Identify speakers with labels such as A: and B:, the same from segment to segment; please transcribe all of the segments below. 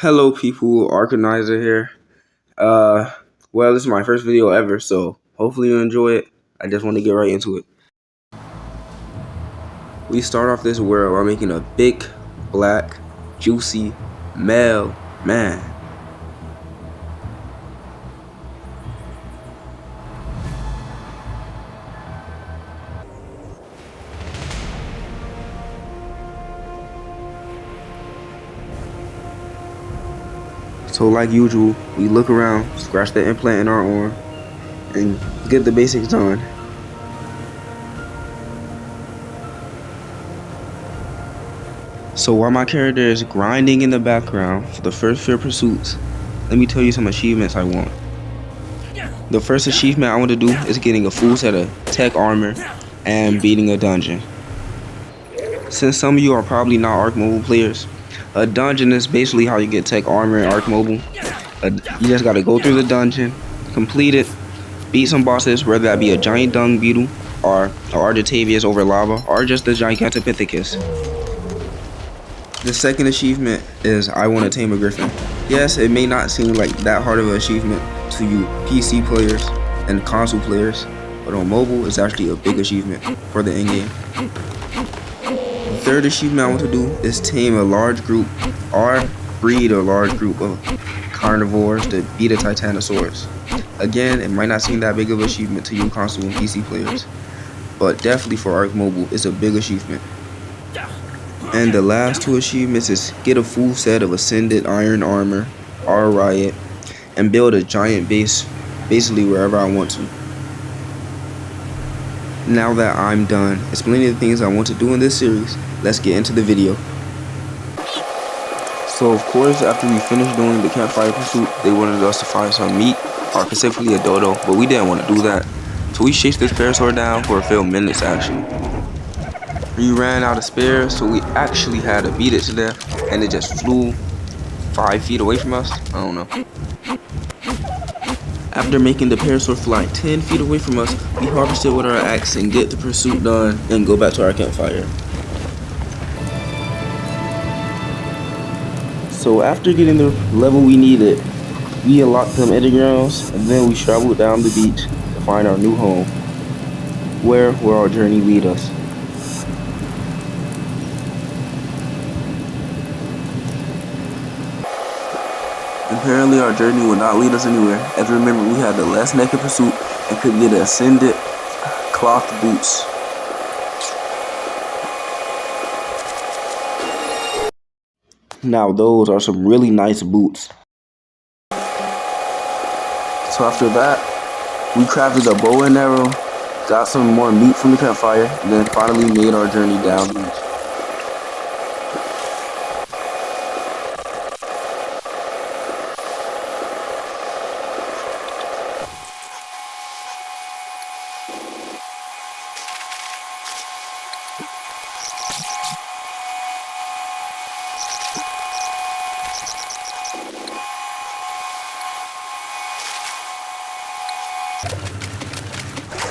A: Hello people, Arcanizer here. Well, this is my first video ever, so hopefully you enjoy it. I just want to get right into it. We start off this world by making a big, black, juicy male man. So like usual, we look around, scratch the implant in our arm, and get the basics done. So while my character is grinding in the background for the first few pursuits, let me tell you some achievements I want. The first achievement I want to do is getting a full set of tech armor and beating a dungeon. Since some of you are probably not Arc Mobile players, a dungeon is basically how you get tech armor in Arc Mobile. You just gotta go through the dungeon, complete it, beat some bosses, whether that be a giant dung beetle, or Argentavius over lava, or just the Gigantopithecus. The second achievement is I want to tame a griffin. Yes, it may not seem like that hard of an achievement to you PC players and console players, but on mobile it's actually a big achievement for the in-game. The third achievement I want to do is tame a large group or breed a large group of carnivores to beat a Titanosaurus. Again, it might not seem that big of an achievement to you console and PC players, but definitely for Arc Mobile it's a big achievement. And the last two achievements is get a full set of Ascended Iron Armor, or Riot, and build a giant base basically wherever I want to. Now that I'm done explaining the things I want to do in this series, let's get into the video. So of course, after we finished doing the campfire pursuit, they wanted us to find some meat, or specifically a dodo, but we didn't want to do that. So we chased this parasaur down for a few minutes actually. We ran out of spares, so we actually had to beat it to death, and it just flew 5 feet away from us. I don't know. After making the parasaur fly 10 feet away from us, we harvested with our axe and get the pursuit done and go back to our campfire. So after getting the level we needed, we unlocked them ending grounds, and then we traveled down the beach to find our new home, where will our journey lead us. Apparently our journey would not lead us anywhere, as remember we had the last naked pursuit and could get Ascended cloth boots. Now those are some really nice boots. So after that, we crafted a bow and arrow, got some more meat from the campfire, and then finally made our journey down the beach.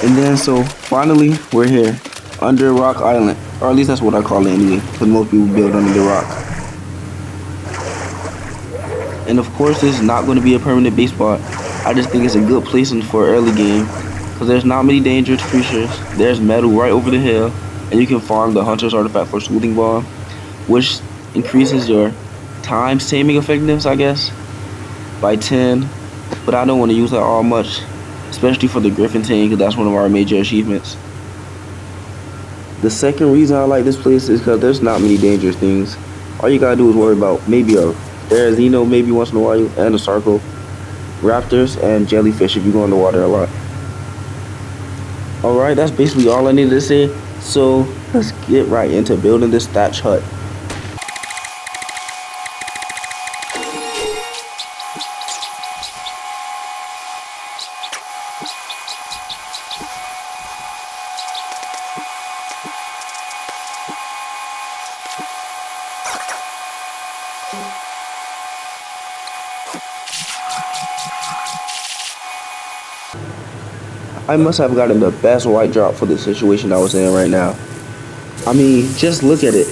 A: And then so finally we're here under Rock Island, or at least that's what I call it anyway, because most people build under the rock. And of course this is not going to be a permanent base spot. I just think it's a good place for early game, because there's not many dangerous creatures. There's metal right over the hill, and you can farm the hunter's artifact for Soothing Balm, which increases your times taming effectiveness, I guess, by 10. But I don't want to use that all much, especially for the griffin tame, because that's one of our major achievements. The second reason I like this place is because there's not many dangerous things. All you gotta do is worry about maybe a Therizino maybe once in a while, and a Sarco, raptors, and jellyfish if you go in the water a lot. Alright, that's basically all I needed to say, so let's get right into building this thatch hut. I must have gotten the best white drop for the situation I was in right now. I mean, just look at it.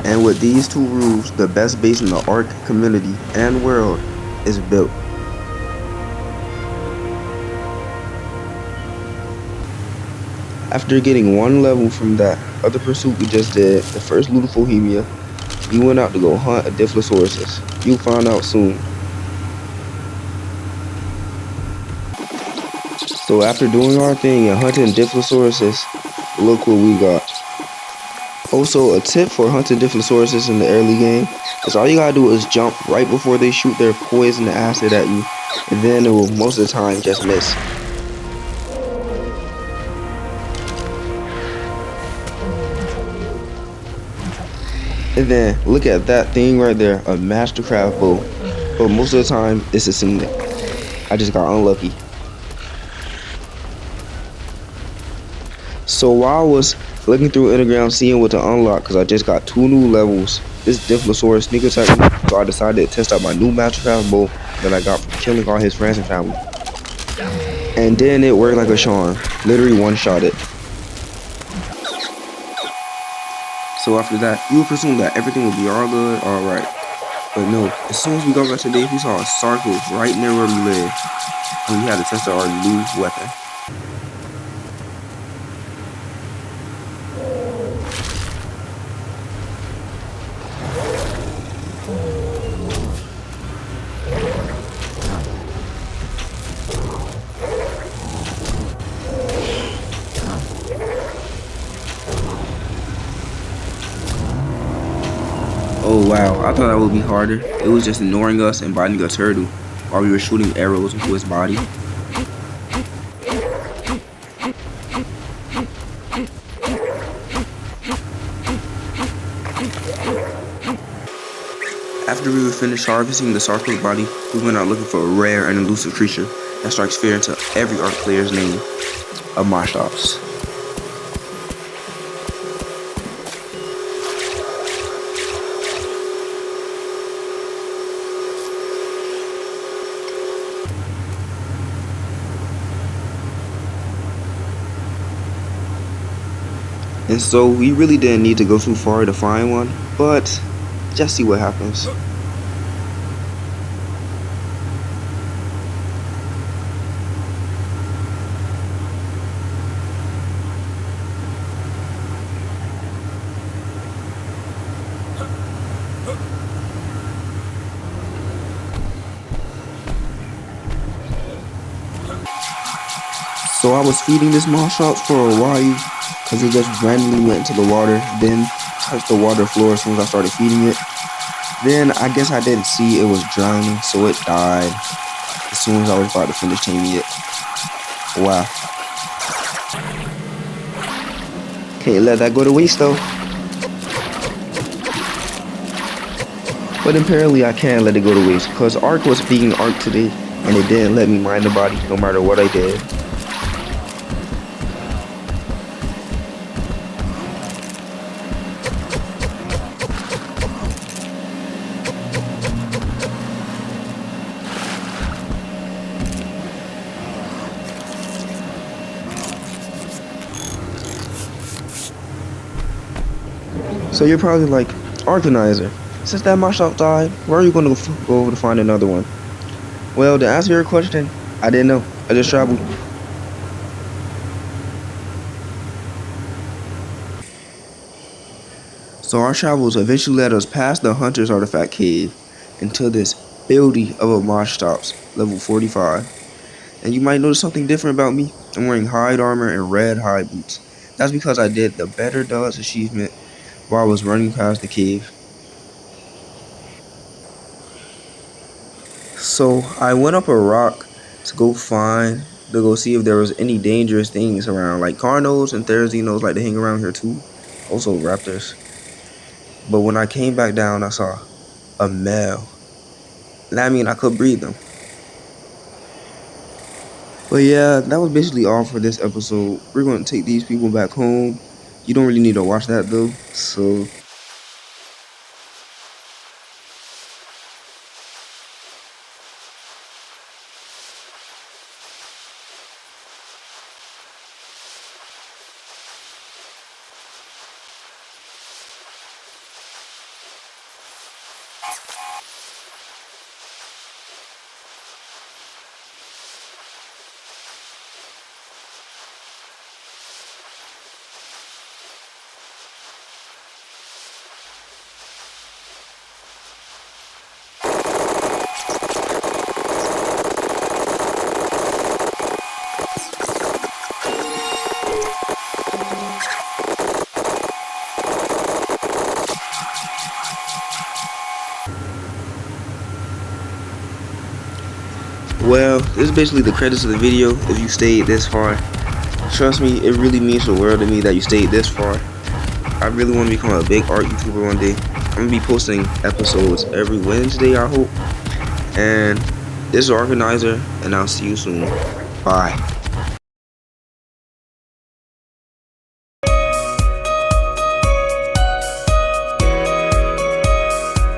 A: And with these two rules, the best base in the Ark community and world is built. After getting one level from that other pursuit we just did, the first Ludophobia, we went out to go hunt a Dilophosaurus. You'll find out soon. So after doing our thing and hunting Dilophosaurus, look what we got. Also, a tip for hunting Dilophosaurus in the early game is all you gotta do is jump right before they shoot their poison acid at you, and then it will most of the time just miss. And then look at that thing right there, a Mastercraft bow. But most of the time it's a scenic. I just got unlucky. So while I was looking through Instagram seeing what to unlock, because I just got 2 new levels, this Dilophosaurus sneak attacked me, so I decided to test out my new Mastercraft bow that I got from killing all his friends and family. And then it worked like a charm, literally one-shot it. So after that, you would presume that everything would be all good, alright. But no, as soon as we got back to base, we saw a circle right near where we live, and we had to test out our new weapon. Oh wow, I thought that would be harder. It was just ignoring us and biting a turtle while we were shooting arrows into his body. After we were finished harvesting the Sarco's body, we went out looking for a rare and elusive creature that strikes fear into every Ark player's name, a Moschops. And so we really didn't need to go too far to find one, but just see what happens. So I was feeding this Moschops for a while, because it just randomly went into the water, then touched the water floor as soon as I started feeding it. Then I guess I didn't see it was drowning, so it died as soon as I was about to finish taming it. Wow. Can't let that go to waste though. But apparently I can let it go to waste, because Ark was being Ark today, and it didn't let me mind the body no matter what I did. So you're probably like, Organizer, since that Moschops died, where are you going to go over to find another one? Well, to answer your question, I didn't know. I just traveled. So our travels eventually led us past the Hunter's Artifact Cave into this beauty of a Moschops, level 45. And you might notice something different about me. I'm wearing hide armor and red hide boots. That's because I did the Better Dogs achievement while I was running past the cave. So I went up a rock to go see if there was any dangerous things around, like Carnos and Therazinos like to hang around here too, also raptors. But when I came back down, I saw a male. That mean I could breed them. But yeah, that was basically all for this episode. We're going to take these people back home. You don't really need to watch that though, so Well, this is basically the credits of the video. If you stayed this far, trust me, it really means the world to me that you stayed this far. I really want to become a big art YouTuber one day. I'm gonna be posting episodes every Wednesday, I hope. And this is Organizer, and I'll see you soon. Bye.